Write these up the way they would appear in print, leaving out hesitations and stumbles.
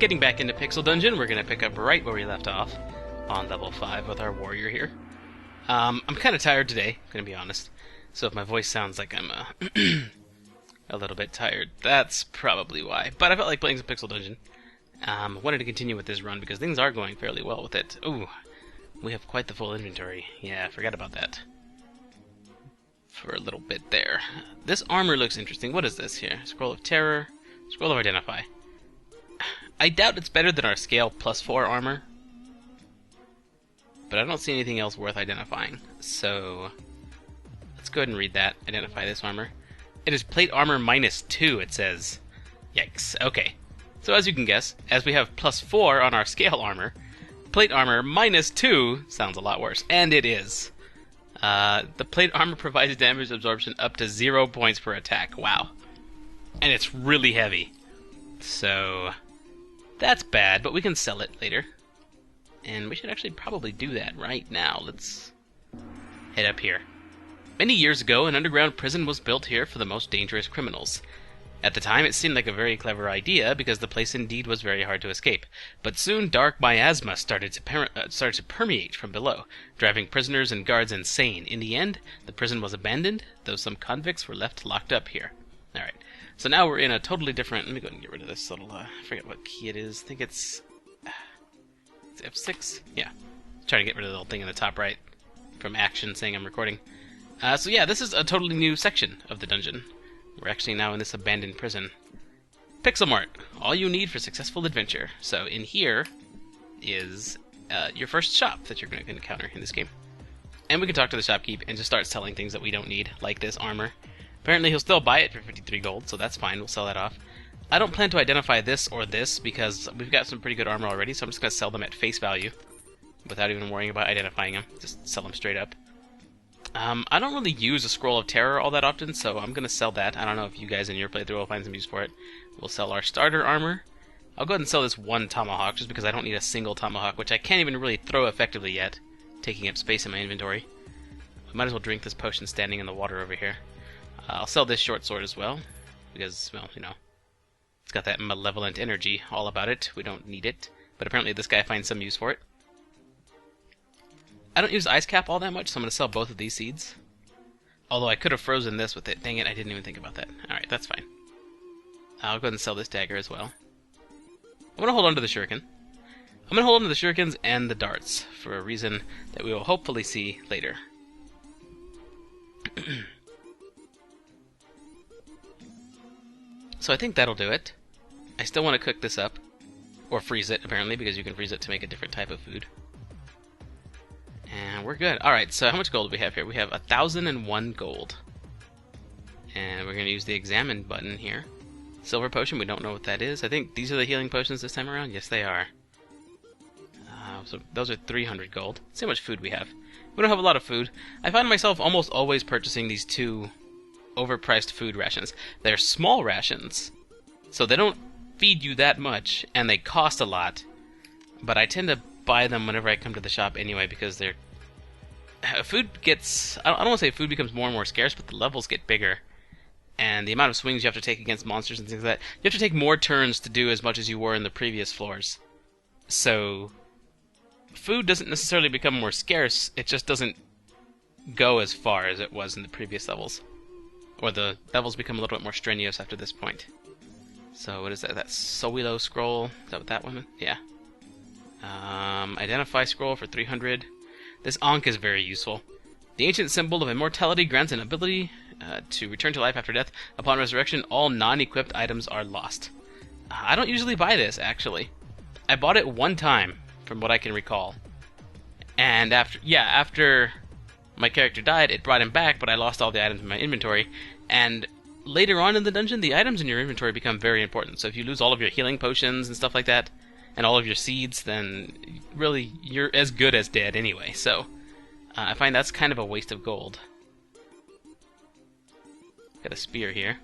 getting back into Pixel Dungeon, we're going to pick up right where we left off, on level 5 with our warrior here. I'm kind of tired today, going to be honest, so if my voice sounds like I'm a little bit tired, that's probably why. But I felt like playing some Pixel Dungeon. Wanted to continue with this run because things are going fairly well with it. Ooh, we have quite the full inventory. Yeah, I forgot about that for a little bit there. This armor looks interesting. What is this here? Scroll of Terror, Scroll of Identify. I doubt it's better than our Scale +4 armor, but I don't see anything else worth identifying. So let's go ahead and read that. Identify this armor. It is plate armor -2, it says. Yikes. Okay. So as you can guess, as we have +4 on our scale armor, plate armor -2 sounds a lot worse. And it is. The plate armor provides damage absorption up to 0 points per attack. Wow. And it's really heavy. So that's bad, but we can sell it later. And we should actually probably do that right now. Let's head up here. Many years ago, an underground prison was built here for the most dangerous criminals. At the time, it seemed like a very clever idea, because the place indeed was very hard to escape. But soon, dark miasma started to permeate from below, driving prisoners and guards insane. In the end, the prison was abandoned, though some convicts were left locked up here. Alright, so now we're in a totally different... Let me go ahead and get rid of this little... I forget what key it is. I think it's F6? Yeah. Try to get rid of the little thing in the top right from action saying I'm recording. So yeah, this is a totally new section of the dungeon. We're actually now in this abandoned prison. Pixel Mart, all you need for successful adventure. So in here is your first shop that you're going to encounter in this game. And we can talk to the shopkeep and just start selling things that we don't need, like this armor. Apparently he'll still buy it for 53 gold, so that's fine, we'll sell that off. I don't plan to identify this or this because we've got some pretty good armor already, so I'm just going to sell them at face value without even worrying about identifying them. Just sell them straight up. I don't really use a Scroll of Terror all that often, so I'm going to sell that. I don't know if you guys in your playthrough will find some use for it. We'll sell our starter armor. I'll go ahead and sell this one tomahawk, just because I don't need a single tomahawk, which I can't even really throw effectively yet, taking up space in my inventory. I might as well drink this potion standing in the water over here. I'll sell this short sword as well, because, well, you know, it's got that malevolent energy all about it. We don't need it, but apparently this guy finds some use for it. I don't use Ice Cap all that much, so I'm going to sell both of these seeds. Although I could have frozen this with it. Dang it, I didn't even think about that. Alright, that's fine. I'll go ahead and sell this dagger as well. I'm going to hold on to the shuriken. I'm going to hold on to the shurikens and the darts, for a reason that we will hopefully see later. So I think that'll do it. I still want to cook this up. Or freeze it, apparently, because you can freeze it to make a different type of food. And we're good. Alright, so how much gold do we have here? We have 1,001 gold. And we're going to use the examine button here. Silver potion, we don't know what that is. I think these are the healing potions this time around. Yes, they are. So those are 300 gold. Let's see how much food we have. We don't have a lot of food. I find myself almost always purchasing these two overpriced food rations. They're small rations, so they don't feed you that much, and they cost a lot. But I tend to buy them whenever I come to the shop anyway, because they're... Food gets... I don't want to say food becomes more and more scarce, but the levels get bigger. And the amount of swings you have to take against monsters and things like that, you have to take more turns to do as much as you were in the previous floors. So food doesn't necessarily become more scarce, it just doesn't go as far as it was in the previous levels. Or the levels become a little bit more strenuous after this point. So what is that? That Sowilo scroll? Is that what that one? Yeah. Identify scroll for 300. This Ankh is very useful. The ancient symbol of immortality grants an ability to return to life after death. Upon resurrection, all non-equipped items are lost. I don't usually buy this, actually. I bought it one time, from what I can recall. And after my character died, it brought him back, but I lost all the items in my inventory. And later on in the dungeon, the items in your inventory become very important. So if you lose all of your healing potions and stuff like that, and all of your seeds, then really you're as good as dead anyway. So I find that's kind of a waste of gold. Got a spear here.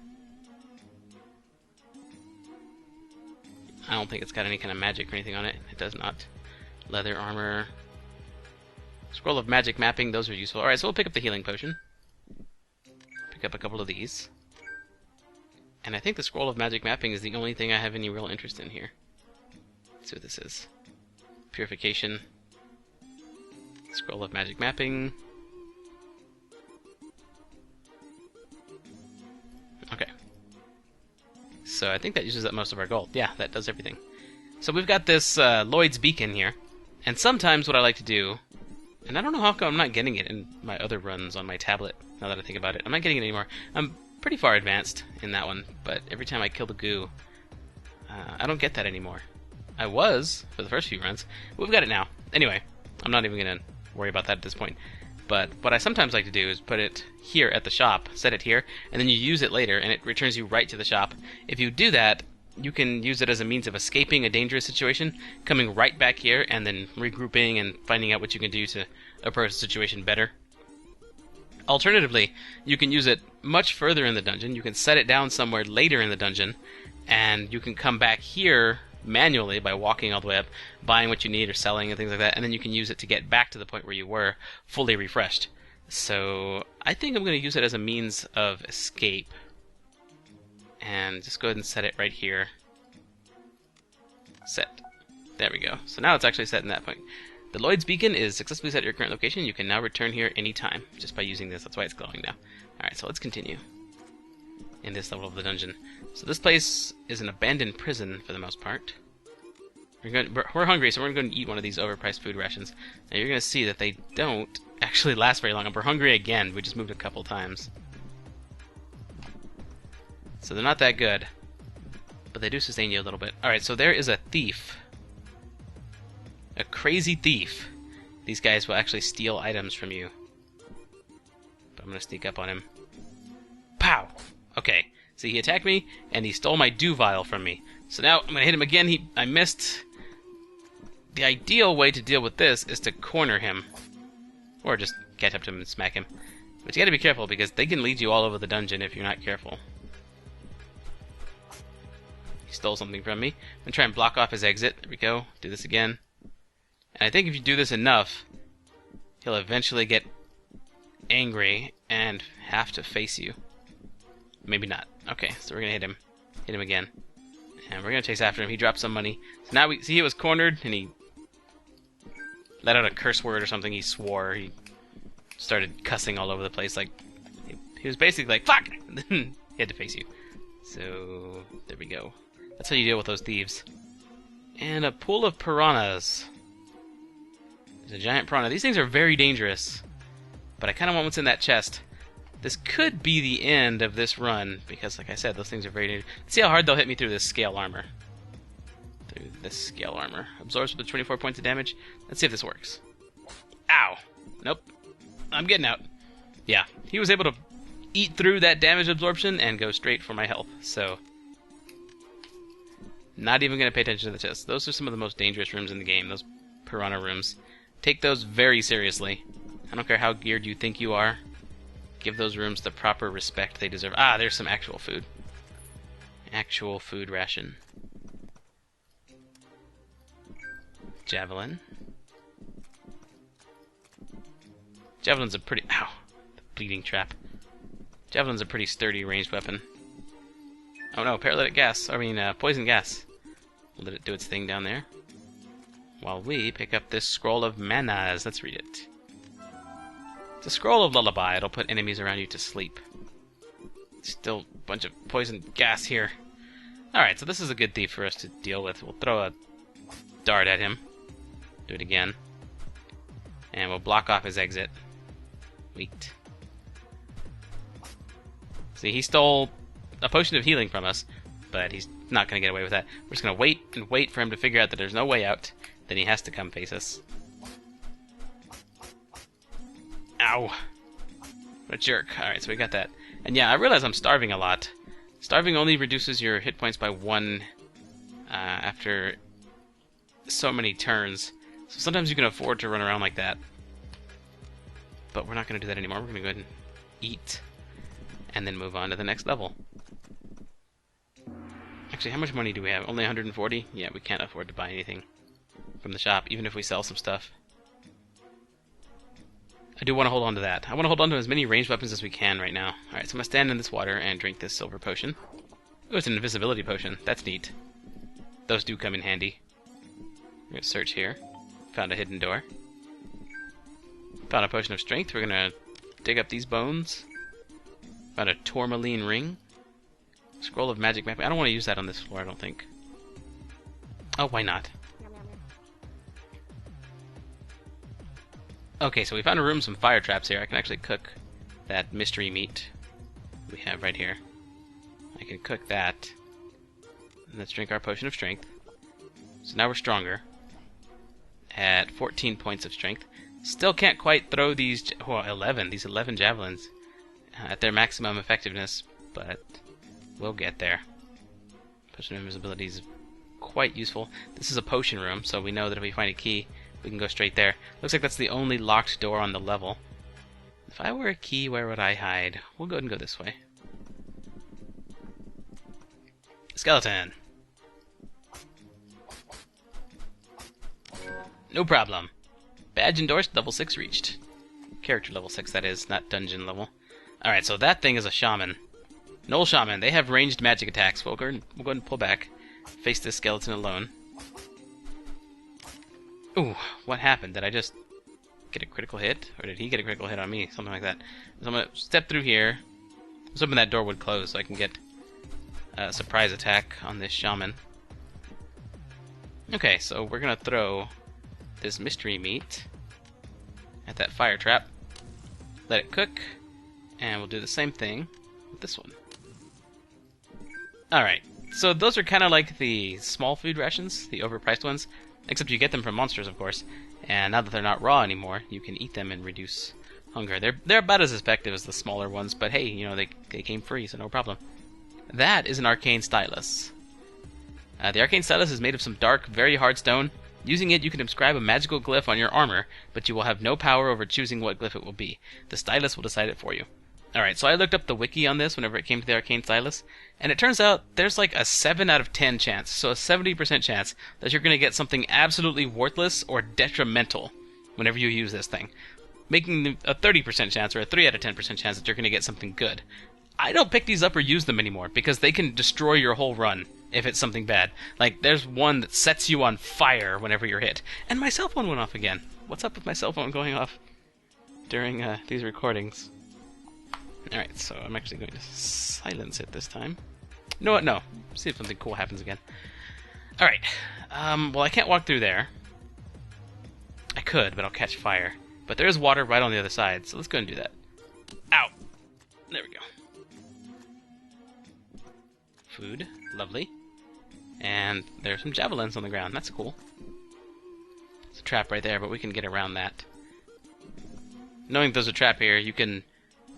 I don't think it's got any kind of magic or anything on it. It does not. Leather armor. Scroll of magic mapping, those are useful. Alright, so we'll pick up the healing potion. Pick up a couple of these. And I think the scroll of magic mapping is the only thing I have any real interest in here. Let's see what this is. Purification. Scroll of magic mapping. Okay. So I think that uses up most of our gold. Yeah, that does everything. So we've got this Lloyd's Beacon here. And sometimes what I like to do, and I don't know how come I'm not getting it in my other runs on my tablet, now that I think about it. I'm not getting it anymore. I'm pretty far advanced in that one, but every time I kill the goo, I don't get that anymore. I was, for the first few runs, but we've got it now. Anyway, I'm not even going to worry about that at this point. But what I sometimes like to do is put it here at the shop, set it here, and then you use it later, and it returns you right to the shop. If you do that, you can use it as a means of escaping a dangerous situation, coming right back here, and then regrouping and finding out what you can do to approach the situation better. Alternatively, you can use it much further in the dungeon. You can set it down somewhere later in the dungeon, and you can come back here manually by walking all the way up, buying what you need or selling and things like that, and then you can use it to get back to the point where you were, fully refreshed. So I think I'm going to use it as a means of escape. And just go ahead and set it right here. Set. There we go. So now it's actually set in that point. The Lloyd's Beacon is successfully set at your current location. You can now return here anytime, just by using this. That's why it's glowing now. Alright, so let's continue in this level of the dungeon. So this place is an abandoned prison for the most part. We're hungry, so we're going to eat one of these overpriced food rations. Now you're going to see that they don't actually last very long. And we're hungry again. We just moved a couple times. So they're not that good, but they do sustain you a little bit. Alright, so there is a thief. A crazy thief. These guys will actually steal items from you. But I'm going to sneak up on him. Pow! Okay, see, he attacked me, and he stole my dew vial from me. So now I'm going to hit him again. I missed. The ideal way to deal with this is to corner him. Or just catch up to him and smack him. But you got to be careful, because they can lead you all over the dungeon if you're not careful. He stole something from me. I'm going to try and block off his exit. There we go. Do this again. And I think if you do this enough, he'll eventually get angry and have to face you. Maybe not. Okay, so we're going to hit him. Hit him again. And we're going to chase after him. He dropped some money. So now we see he was cornered, and he let out a curse word or something. He swore. He started cussing all over the place. Like, he was basically like, fuck! He had to face you. So, there we go. That's how you deal with those thieves. And a pool of piranhas. There's a giant piranha. These things are very dangerous. But I kind of want what's in that chest. This could be the end of this run, because like I said, those things are very dangerous. Let's see how hard they'll hit me through this scale armor. Through this scale armor. Absorbs with 24 points of damage. Let's see if this works. Ow! Nope. I'm getting out. Yeah, he was able to eat through that damage absorption and go straight for my health, so not even going to pay attention to the chest. Those are some of the most dangerous rooms in the game, those piranha rooms. Take those very seriously. I don't care how geared you think you are. Give those rooms the proper respect they deserve. Ah, there's some actual food. Actual food ration. Javelin. Javelin's a pretty... Ow! The bleeding trap. Javelin's a pretty sturdy ranged weapon. Oh no, paralytic gas. I mean, poison gas. We'll let it do its thing down there. While we pick up this scroll of manas. Let's read it. It's a scroll of lullaby. It'll put enemies around you to sleep. Still a bunch of poison gas here. Alright, so this is a good thief for us to deal with. We'll throw a dart at him. Do it again. And we'll block off his exit. Wait. See, he stole a potion of healing from us, but he's not going to get away with that. We're just going to wait and wait for him to figure out that there's no way out. Then he has to come face us. Ow! What a jerk. Alright, so we got that. And yeah, I realize I'm starving a lot. Starving only reduces your hit points by 1 after so many turns. So sometimes you can afford to run around like that. But we're not going to do that anymore. We're going to go ahead and eat. And then move on to the next level. Actually, how much money do we have? Only 140? Yeah, we can't afford to buy anything from the shop, even if we sell some stuff. I do want to hold on to that. I want to hold on to as many ranged weapons as we can right now. Alright, so I'm going to stand in this water and drink this silver potion. Oh, it's an invisibility potion. That's neat. Those do come in handy. We're gonna search here. Found a hidden door. Found a potion of strength. We're gonna dig up these bones. Found a tourmaline ring. Scroll of magic mapping. I don't want to use that on this floor, I don't think. Oh, why not? Okay, so we found a room, some fire traps here. I can actually cook that mystery meat we have right here. I can cook that. And let's drink our potion of strength. So now we're stronger. At 14 points of strength. Still can't quite throw these, well, 11, these 11 javelins at their maximum effectiveness, but we'll get there. Potion of invisibility is quite useful. This is a potion room, so we know that if we find a key, we can go straight there. Looks like that's the only locked door on the level. If I were a key, where would I hide? We'll go ahead and go this way. Skeleton! No problem. Badge endorsed, level 6 reached. Character level 6, that is, not dungeon level. Alright, so that thing is a shaman. Knoll shaman, they have ranged magic attacks. We'll go ahead and pull back. Face this skeleton alone. Ooh, what happened? Did I just get a critical hit? Or did he get a critical hit on me? Something like that. So I'm going to step through here. I was hoping that door would close so I can get a surprise attack on this shaman. Okay, so we're going to throw this mystery meat at that fire trap. Let it cook. And we'll do the same thing with this one. Alright, so those are kind of like the small food rations, the overpriced ones. Except you get them from monsters, of course. And now that they're not raw anymore, you can eat them and reduce hunger. They're about as effective as the smaller ones, but hey, you know, they came free, so no problem. That is an arcane stylus. The arcane stylus is made of some dark, very hard stone. Using it, you can inscribe a magical glyph on your armor, but you will have no power over choosing what glyph it will be. The stylus will decide it for you. Alright, so I looked up the wiki on this whenever it came to the arcane stylus, and it turns out there's like a 7 out of 10 chance, so a 70% chance that you're going to get something absolutely worthless or detrimental whenever you use this thing, making a 30% chance or a 3 out of 10% chance that you're going to get something good. I don't pick these up or use them anymore because they can destroy your whole run if it's something bad. Like, there's one that sets you on fire whenever you're hit. And my cell phone went off again. What's up with my cell phone going off during these recordings? Alright, so I'm actually going to silence it this time. You know what? No. See if something cool happens again. Alright. Well, I can't walk through there. I could, but I'll catch fire. But there is water right on the other side, so let's go and do that. Ow! There we go. Food. Lovely. And there's some javelins on the ground. That's cool. It's a trap right there, but we can get around that. Knowing there's a trap here, you can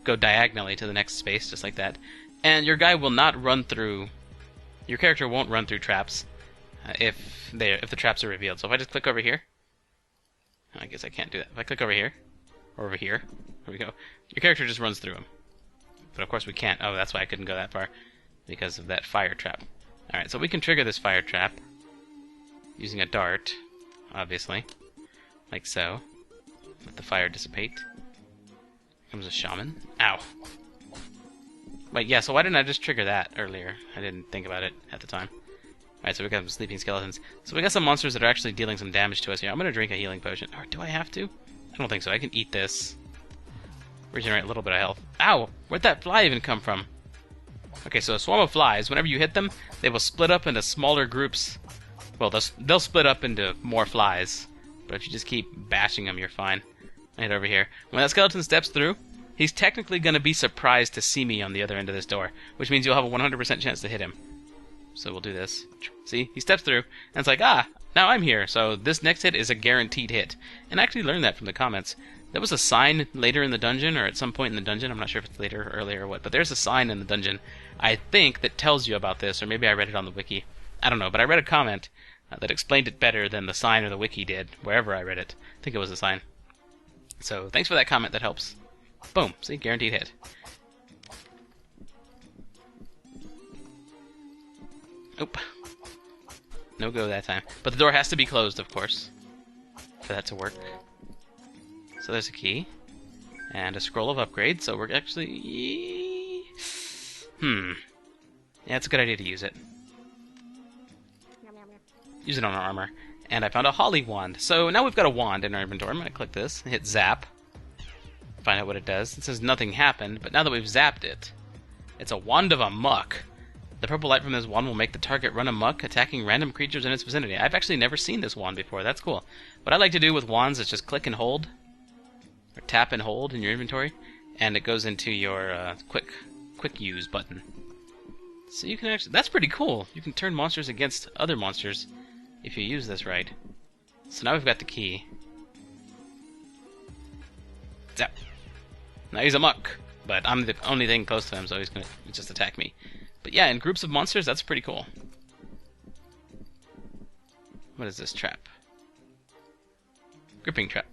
go diagonally to the next space, just like that. And your guy will not run through... Your character won't run through traps if the traps are revealed. So if I just click over here... I guess I can't do that. If I click over here, or over here, there we go. Your character just runs through them. But of course we can't. Oh, that's why I couldn't go that far. Because of that fire trap. Alright, so we can trigger this fire trap using a dart, obviously. Like so. Let the fire dissipate. Here comes a shaman. Ow. Wait, yeah, so why didn't I just trigger that earlier? I didn't think about it at the time. Alright, so we got some sleeping skeletons. So we got some monsters that are actually dealing some damage to us here. I'm gonna drink a healing potion. Or do I have to? I don't think so. I can eat this. Regenerate a little bit of health. Ow! Where'd that fly even come from? Okay, so a swarm of flies, whenever you hit them, they will split up into smaller groups. Well, they'll split up into more flies. But if you just keep bashing them, you're fine. I hit over here. When that skeleton steps through, he's technically going to be surprised to see me on the other end of this door, which means you'll have a 100% chance to hit him. So we'll do this. See? He steps through, and it's like, ah, now I'm here. So this next hit is a guaranteed hit. And I actually learned that from the comments. There was a sign later in the dungeon, or at some point in the dungeon. I'm not sure if it's later or earlier or what, but there's a sign in the dungeon, I think, that tells you about this, or maybe I read it on the wiki. I don't know, but I read a comment that explained it better than the sign or the wiki did, wherever I read it. I think it was a sign. So thanks for that comment, that helps. Boom, see, guaranteed hit. Nope. No go that time. But the door has to be closed, of course, for that to work. So there's a key. And a scroll of upgrade, so we're actually... Yeah, it's a good idea to use it. Use it on our armor. And I found a holly wand. So now we've got a wand in our inventory. I'm going to click this and hit zap. Find out what it does. It says nothing happened, but now that we've zapped it, it's a wand of amok. The purple light from this wand will make the target run amok, attacking random creatures in its vicinity. I've actually never seen this wand before. That's cool. What I like to do with wands is just click and hold, or tap and hold in your inventory, and it goes into your quick use button. So you can actually, that's pretty cool. You can turn monsters against other monsters if you use this right. So now we've got the key. Zap. Now he's amok, but I'm the only thing close to him, so he's gonna just attack me. But yeah, in groups of monsters, that's pretty cool. What is this trap? Gripping trap.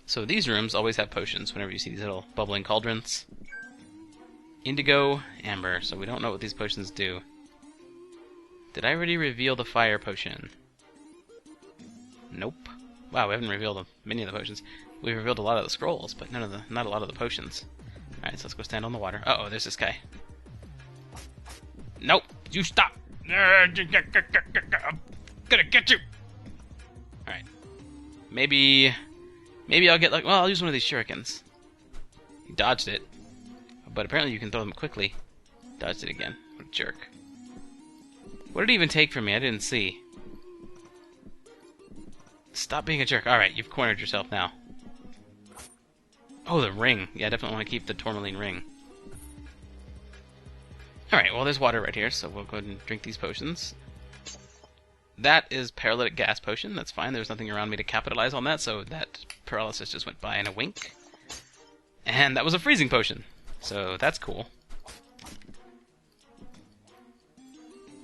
So these rooms always have potions whenever you see these little bubbling cauldrons. Indigo, amber, so we don't know what these potions do. Did I already reveal the fire potion? Nope. Wow, we haven't revealed many of the potions. We've revealed a lot of the scrolls, but not a lot of the potions. Alright, so let's go stand on the water. Uh-oh, there's this guy. Nope! You stop! I'm gonna get you! Alright. Maybe I'll get like... Well, I'll use one of these shurikens. He dodged it. But apparently you can throw them quickly. Dodged it again. What a jerk. What did he even take from me? I didn't see. Stop being a jerk. Alright, you've cornered yourself now. Oh, the ring. Yeah, I definitely want to keep the tourmaline ring. Alright, well, there's water right here, so we'll go ahead and drink these potions. That is paralytic gas potion. That's fine. There's nothing around me to capitalize on that, so that paralysis just went by in a wink. And that was a freezing potion. So that's cool.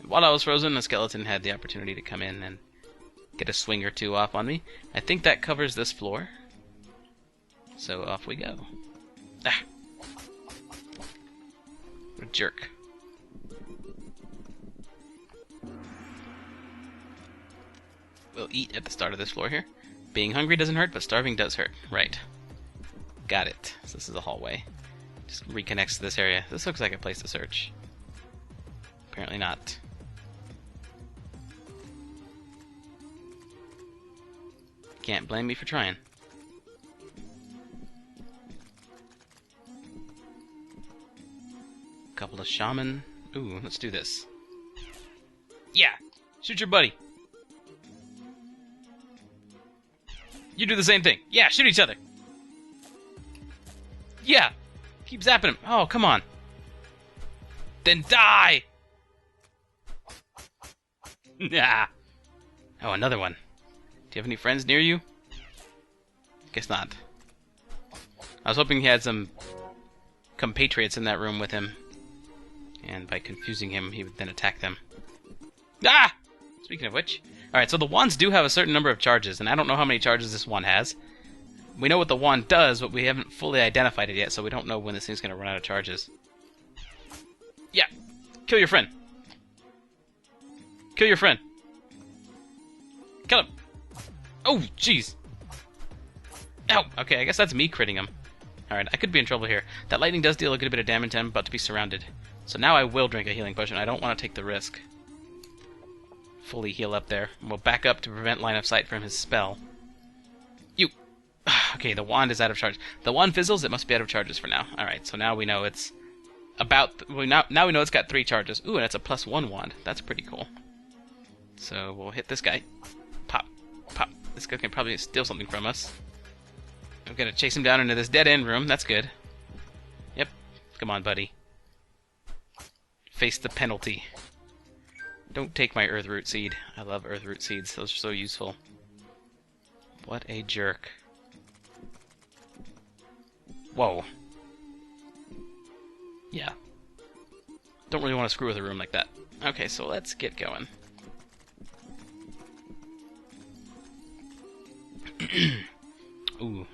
While I was frozen, the skeleton had the opportunity to come in and get a swing or two off on me. I think that covers this floor. So off we go. Ah! What a jerk. We'll eat at the start of this floor here. Being hungry doesn't hurt, but starving does hurt. Right. Got it. So this is a hallway. Just reconnects to this area. This looks like a place to search. Apparently not. Can't blame me for trying. Couple of shaman. Ooh, let's do this. Yeah! Shoot your buddy! You do the same thing. Yeah, shoot each other! Yeah! Keep zapping him. Oh, come on. Then die! Nah. Oh, another one. Do you have any friends near you? Guess not. I was hoping he had some compatriots in that room with him. And by confusing him, he would then attack them. Ah! Speaking of which. Alright, so the wands do have a certain number of charges, and I don't know how many charges this wand has. We know what the wand does, but we haven't fully identified it yet, so we don't know when this thing's going to run out of charges. Yeah! Kill your friend! Kill your friend! Kill him! Oh, jeez! Ow! Okay, I guess that's me critting him. Alright, I could be in trouble here. That lightning does deal a good bit of damage, and I'm about to be surrounded. So now I will drink a healing potion. I don't want to take the risk. Fully heal up there. We'll back up to prevent line of sight from his spell. You! Okay, the wand is out of charge. The wand fizzles, it must be out of charges for now. Alright, so now we know it's about... Well, now we know it's got 3 charges. Ooh, and it's a +1 wand. That's pretty cool. So we'll hit this guy. Pop. Pop. This guy can probably steal something from us. I'm gonna chase him down into this dead-end room. That's good. Yep. Come on, buddy. Face the penalty. Don't take my earth root seed. I love earth root seeds. Those are so useful. What a jerk. Whoa. Yeah. Don't really want to screw with a room like that. Okay, so let's get going. Ooh.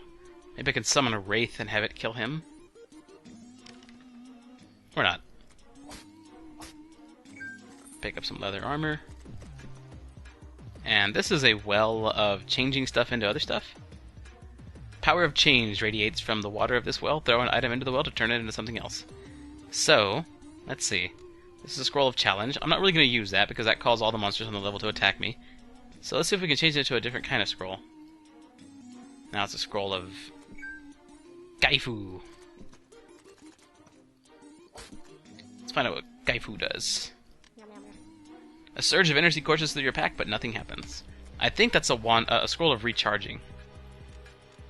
Maybe I can summon a wraith and have it kill him? Or not. Pick up some leather armor. And this is a well of changing stuff into other stuff. Power of change radiates from the water of this well. Throw an item into the well to turn it into something else. So, let's see. This is a scroll of challenge. I'm not really going to use that because that calls all the monsters on the level to attack me. So let's see if we can change it to a different kind of scroll. Now it's a scroll of Gaifu. Let's find out what Gaifu does. A surge of energy courses through your pack, but nothing happens. I think that's a scroll of recharging.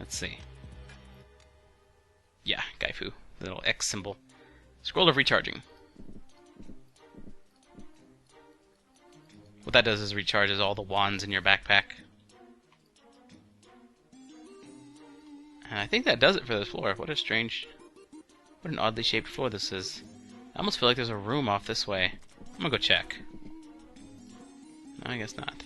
Let's see. Yeah, Gaifu. The little X symbol. Scroll of recharging. What that does is recharges all the wands in your backpack. And I think that does it for this floor. What an oddly shaped floor this is. I almost feel like there's a room off this way. I'm gonna go check. No, I guess not.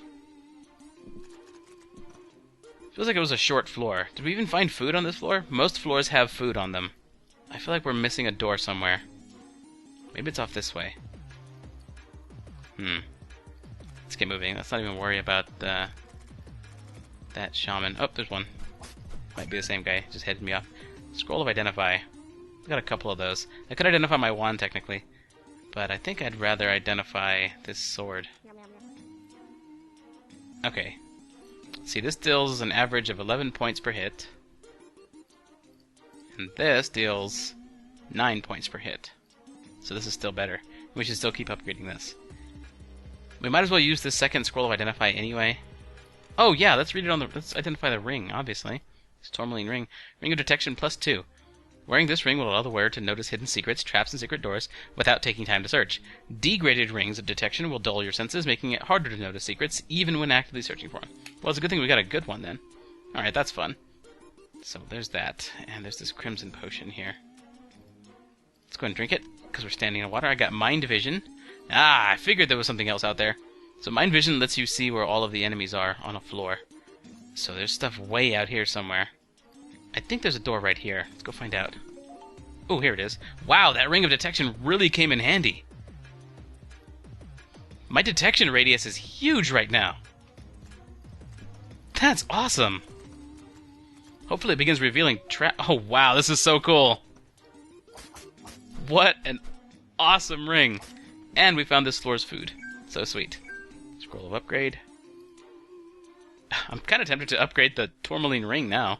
Feels like it was a short floor. Did we even find food on this floor? Most floors have food on them. I feel like we're missing a door somewhere. Maybe it's off this way. Let's get moving. Let's not even worry about that shaman. Oh, there's one. Might be the same guy. Just headed me off. Scroll of Identify. I've got a couple of those. I could identify my wand, technically. But I think I'd rather identify this sword. Okay. See, this deals an average of 11 points per hit. And this deals 9 points per hit. So this is still better. We should still keep upgrading this. We might as well use this second scroll of Identify anyway. Oh yeah, let's read it on the... Let's identify the ring, obviously. It's Tourmaline ring. Ring of Detection +2. Wearing this ring will allow the wearer to notice hidden secrets, traps, and secret doors without taking time to search. Degraded rings of detection will dull your senses, making it harder to notice secrets, even when actively searching for them. Well, it's a good thing we got a good one, then. Alright, that's fun. So, there's that. And there's this crimson potion here. Let's go and drink it, because we're standing in water. I got Mind Vision. Ah, I figured there was something else out there. So Mind Vision lets you see where all of the enemies are on a floor. So there's stuff way out here somewhere. I think there's a door right here. Let's go find out. Oh, here it is. Wow, that ring of detection really came in handy. My detection radius is huge right now. That's awesome. Hopefully it begins revealing Oh, wow, this is so cool. What an awesome ring. And we found this floor's food. So sweet. Scroll of upgrade. I'm kind of tempted to upgrade the Tourmaline ring now.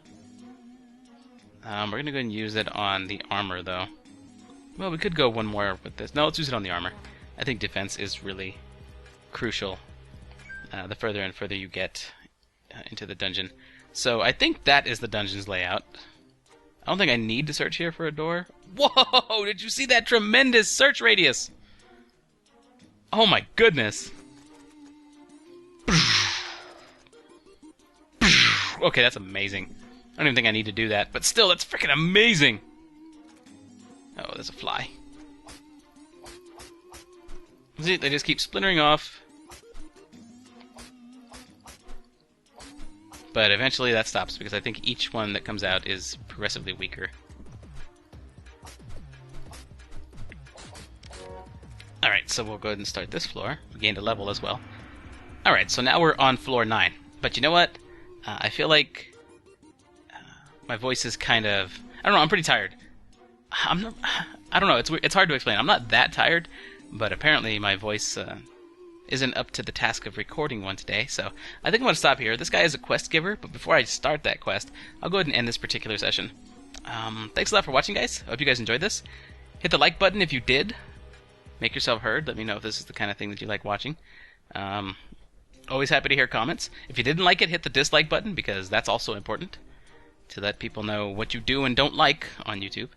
We're going to go and use it on the armor, though. Well, we could go one more with this. No, let's use it on the armor. I think defense is really crucial the further and further you get into the dungeon. So I think that is the dungeon's layout. I don't think I need to search here for a door. Whoa! Did you see that tremendous search radius? Oh my goodness. Okay, that's amazing. I don't even think I need to do that, but still, that's freaking amazing! Oh, there's a fly. See, they just keep splintering off. But eventually that stops, because I think each one that comes out is progressively weaker. Alright, so we'll go ahead and start this floor. We gained a level as well. Alright, so now we're on floor 9. But you know what? I feel like my voice is kind of... I don't know, I'm pretty tired. I don't know, it's hard to explain. I'm not that tired, but apparently my voice isn't up to the task of recording one today, so I think I'm going to stop here. This guy is a quest giver, but before I start that quest, I'll go ahead and end this particular session. Thanks a lot for watching, guys. I hope you guys enjoyed this. Hit the like button if you did. Make yourself heard. Let me know if this is the kind of thing that you like watching. Always happy to hear comments. If you didn't like it, hit the dislike button, because that's also important to let people know what you do and don't like on YouTube.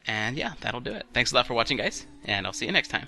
And yeah, that'll do it. Thanks a lot for watching, guys, and I'll see you next time.